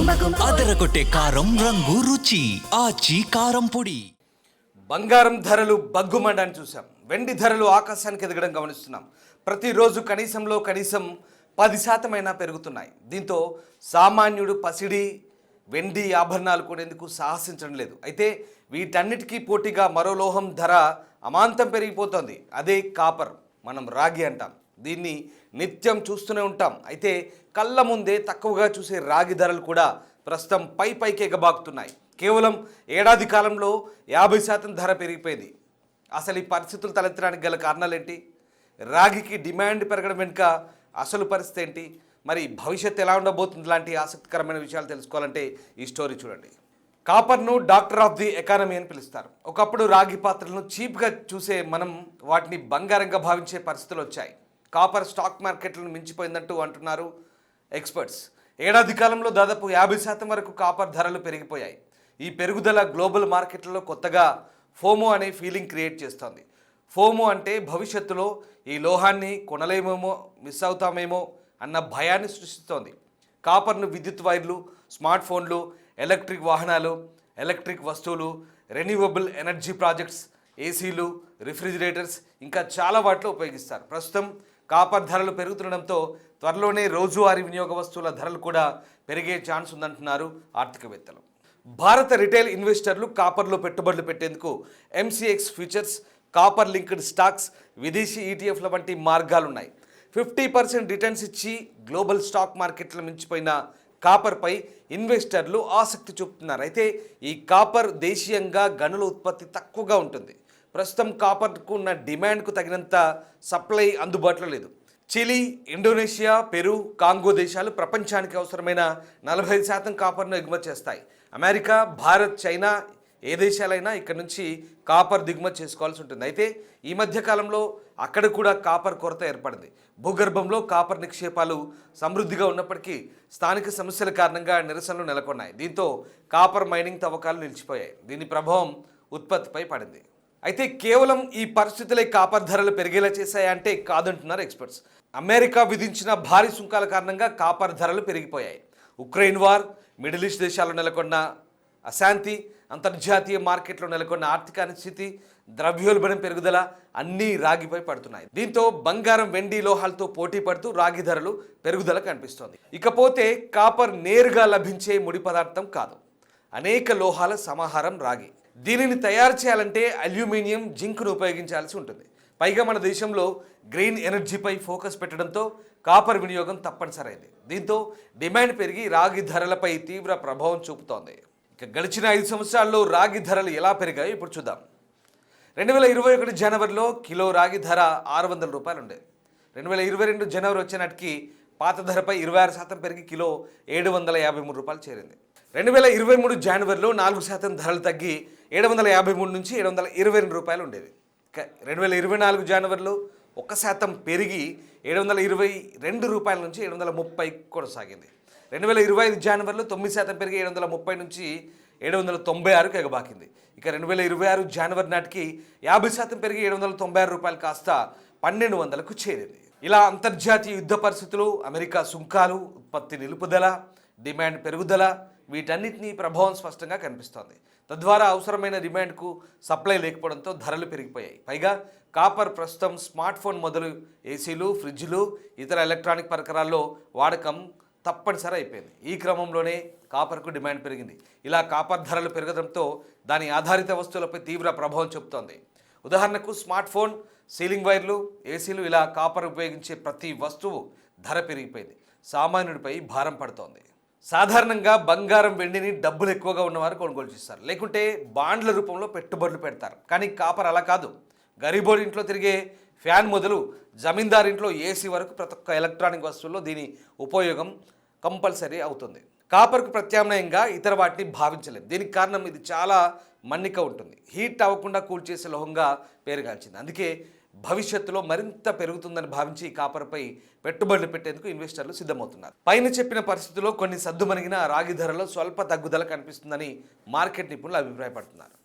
అదరగొట్టే కారం రంగు రుచి ఆచి కారం పొడి. బంగారం ధరలు బగ్గుమండని చూసాం. వెండి ధరలు ఆకాశానికి ఎదగడం గమనిస్తున్నాం. ప్రతిరోజు కనీసం 10% పెరుగుతున్నాయి. దీంతో సామాన్యుడు పసిడి వెండి ఆభరణాలు కొనేందుకు సాహసించడం లేదు. అయితే వీటన్నిటికీ పోటీగా మరో లోహం ధర అమాంతం పెరిగిపోతోంది. అదే కాపర్, మనం రాగి అంటాం. దీన్ని నిత్యం చూస్తూనే ఉంటాం. అయితే కళ్ళ ముందే తక్కువగా చూసే రాగి ధరలు కూడా ప్రస్తుతం పైకి ఎగబాకుతున్నాయి. కేవలం ఏడాది కాలంలో 50% ధర పెరిగిపోయింది. అసలు ఈ పరిస్థితులు తలెత్తడానికి గల కారణాలేంటి? రాగికి డిమాండ్ పెరగడం వెనుక అసలు పరిస్థితి ఏంటి? మరి భవిష్యత్తు ఎలా ఉండబోతుంది? లాంటి ఆసక్తికరమైన విషయాలు తెలుసుకోవాలంటే ఈ స్టోరీ చూడండి. కాపర్ను డాక్టర్ ఆఫ్ ది ఎకానమీ అని పిలుస్తారు. ఒకప్పుడు రాగి పాత్రలను చీప్గా చూసే మనం వాటిని బంగారంగా భావించే పరిస్థితులు వచ్చాయి. కాపర్ స్టాక్ మార్కెట్లను మించిపోయిందంటూ అంటున్నారు ఎక్స్పర్ట్స్. ఏడాది కాలంలో దాదాపు 50% వరకు కాపర్ ధరలు పెరిగిపోయాయి. ఈ పెరుగుదల గ్లోబల్ మార్కెట్లలో కొత్తగా ఫోమో అనే ఫీలింగ్ క్రియేట్ చేస్తోంది. ఫోమో అంటే భవిష్యత్తులో ఈ లోహాన్ని కొనలేమేమో, మిస్ అవుతామేమో అన్న భయాన్ని సృష్టిస్తోంది. కాపర్ను విద్యుత్ వైర్లు, స్మార్ట్ ఫోన్లు, ఎలక్ట్రిక్ వాహనాలు, ఎలక్ట్రిక్ వస్తువులు, రెన్యూవబుల్ ఎనర్జీ ప్రాజెక్ట్స్, ఏసీలు, రిఫ్రిజిరేటర్స్ ఇంకా చాలా వాటిలో ఉపయోగిస్తారు. ప్రస్తుతం కాపర్ ధరలు పెరుగుతుండడంతో త్వరలోనే రోజువారీ వినియోగ వస్తువుల ధరలు కూడా పెరిగే ఛాన్స్ ఉందంటున్నారు ఆర్థికవేత్తలు. భారత రిటైల్ ఇన్వెస్టర్లు కాపర్లో పెట్టుబడులు పెట్టేందుకు MCX futures, copper linked stocks, విదేశీ ఈటీఎఫ్ల వంటి మార్గాలున్నాయి. 50% రిటర్న్స్ ఇచ్చి గ్లోబల్ స్టాక్ మార్కెట్లను మించిపోయిన కాపర్పై ఇన్వెస్టర్లు ఆసక్తి చూపుతున్నారు. అయితే ఈ కాపర్ దేశీయంగా గనుల ఉత్పత్తి తక్కువగా ఉంటుంది. ప్రస్తుతం కాపర్కు ఉన్న డిమాండ్కు తగినంత సప్లై అందుబాటులో లేదు. చిలీ, ఇండోనేషియా, పెరు, కాంగో దేశాలు ప్రపంచానికి అవసరమైన 45% కాపర్ను ఎగుమతి చేస్తాయి. అమెరికా, భారత్, చైనా ఏ దేశాలైనా ఇక్కడ నుంచి కాపర్ దిగుమతి చేసుకోవాల్సి ఉంటుంది. అయితే ఈ మధ్య కాలంలో అక్కడ కూడా కాపర్ కొరత ఏర్పడింది. భూగర్భంలో కాపర్ నిక్షేపాలు సమృద్ధిగా ఉన్నప్పటికీ స్థానిక సమస్యల కారణంగా నిరసనలు నెలకొన్నాయి. దీంతో కాపర్ మైనింగ్ తవ్వకాలు నిలిచిపోయాయి. దీని ప్రభావం ఉత్పత్తిపై పడింది. అయితే కేవలం ఈ పరిస్థితులే కాపర్ ధరలు పెరిగేలా చేశాయంటే కాదంటున్నారు ఎక్స్పర్ట్స్. అమెరికా విధించిన భారీ సుంకాల కారణంగా కాపర్ ధరలు పెరిగిపోయాయి. ఉక్రెయిన్ వార్, మిడిల్ ఈస్ట్ దేశాల్లో నెలకొన్న అశాంతి, అంతర్జాతీయ మార్కెట్లో నెలకొన్న ఆర్థిక అనిశ్చితి, ద్రవ్యోల్బణం పెరుగుదల అన్నీ రాగిపై పడుతున్నాయి. దీంతో బంగారం, వెండి లోహాలతో పోటీ పడుతూ రాగి ధరలు పెరుగుదల కనిపిస్తోంది. ఇకపోతే కాపర్ నేరుగా లభించే ముడి పదార్థం కాదు, అనేక లోహాల సమాహారం రాగి. దీనిని తయారు చేయాలంటే అల్యూమినియం, జింక్ను ఉపయోగించాల్సి ఉంటుంది. పైగా మన దేశంలో గ్రీన్ ఎనర్జీపై ఫోకస్ పెట్టడంతో కాపర్ వినియోగం తప్పనిసరైంది. దీంతో డిమాండ్ పెరిగి రాగి ధరలపై తీవ్ర ప్రభావం చూపుతోంది. ఇక గడిచిన 5 సంవత్సరాల్లో రాగి ధరలు ఎలా పెరిగాయో ఇప్పుడు చూద్దాం. 2021 జనవరిలో కిలో రాగి ధర 600 రూపాయలు ఉండేది. 2022 జనవరి వచ్చే నాటికి పాత ధరపై 26% పెరిగి కిలో 753 రూపాయలు చేరింది. 2023 జనవరిలో 4% ధరలు తగ్గి 753 నుంచి 722 రూపాయలు ఉండేది. 2024 జనవరిలో 1% పెరిగి 722 రూపాయల నుంచి 730 కొనసాగింది. 2025 జనవరిలో 9% పెరిగి 730 నుంచి 796కు ఎగబాకింది. ఇక 2026 జనవరి నాటికి 50% పెరిగి 796 రూపాయలు కాస్త 1200కు చేరింది. ఇలా అంతర్జాతీయ యుద్ధ పరిస్థితులు, అమెరికా సుంకాలు, ఉత్పత్తి నిలుపుదల, డిమాండ్ పెరుగుదల వీటన్నిటినీ ప్రభావం స్పష్టంగా కనిపిస్తోంది. తద్వారా అవసరమైన డిమాండ్కు సప్లై లేకపోవడంతో ధరలు పెరిగిపోయాయి. పైగా కాపర్ ప్రస్తుతం స్మార్ట్ ఫోన్ మొదలు ఏసీలు, ఫ్రిడ్జ్లు, ఇతర ఎలక్ట్రానిక్ పరికరాల్లో వాడకం తప్పనిసరి అయిపోయింది. ఈ క్రమంలోనే కాపర్కు డిమాండ్ పెరిగింది. ఇలా కాపర్ ధరలు పెరగడంతో దాని ఆధారిత వస్తువులపై తీవ్ర ప్రభావం చూపుతోంది. ఉదాహరణకు స్మార్ట్ ఫోన్, సీలింగ్ వైర్లు, ఏసీలు ఇలా కాపర్ ఉపయోగించే ప్రతి వస్తువు ధర పెరిగిపోయింది. సామాన్యుడిపై భారం పడుతోంది. సాధారణంగా బంగారం, వెండిని డబ్బులు ఎక్కువగా ఉన్నవారు కొనుగోలు చేస్తారు, లేకుంటే బాండ్ల రూపంలో పెట్టుబడులు పెడతారు. కానీ కాపర్ అలా కాదు. గరీబోడి ఇంట్లో తిరిగే ఫ్యాన్ మొదలు జమీందార్ ఇంట్లో ఏసీ వరకు ప్రతి ఒక్క ఎలక్ట్రానిక్ వస్తువుల్లో దీని ఉపయోగం కంపల్సరీ అవుతుంది. కాపర్కు ప్రత్యామ్నాయంగా ఇతర వాటిని భావించలేదు. దీనికి కారణం ఇది చాలా మన్నిక ఉంటుంది, హీట్ అవ్వకుండా కూల్ చేసే లోహంగా పేరుగాంచింది. అందుకే భవిష్యత్తులో మరింత పెరుగుతుందని భావించి కాపర్పై పెట్టుబడులు పెట్టేందుకు ఇన్వెస్టర్లు సిద్ధమవుతున్నారు. పైన చెప్పిన పరిస్థితుల్లో కొన్ని సద్దుమణిగిన రాగి ధరలో స్వల్ప తగ్గుదల కనిపిస్తుందని మార్కెట్ నిపుణులు అభిప్రాయపడుతున్నారు.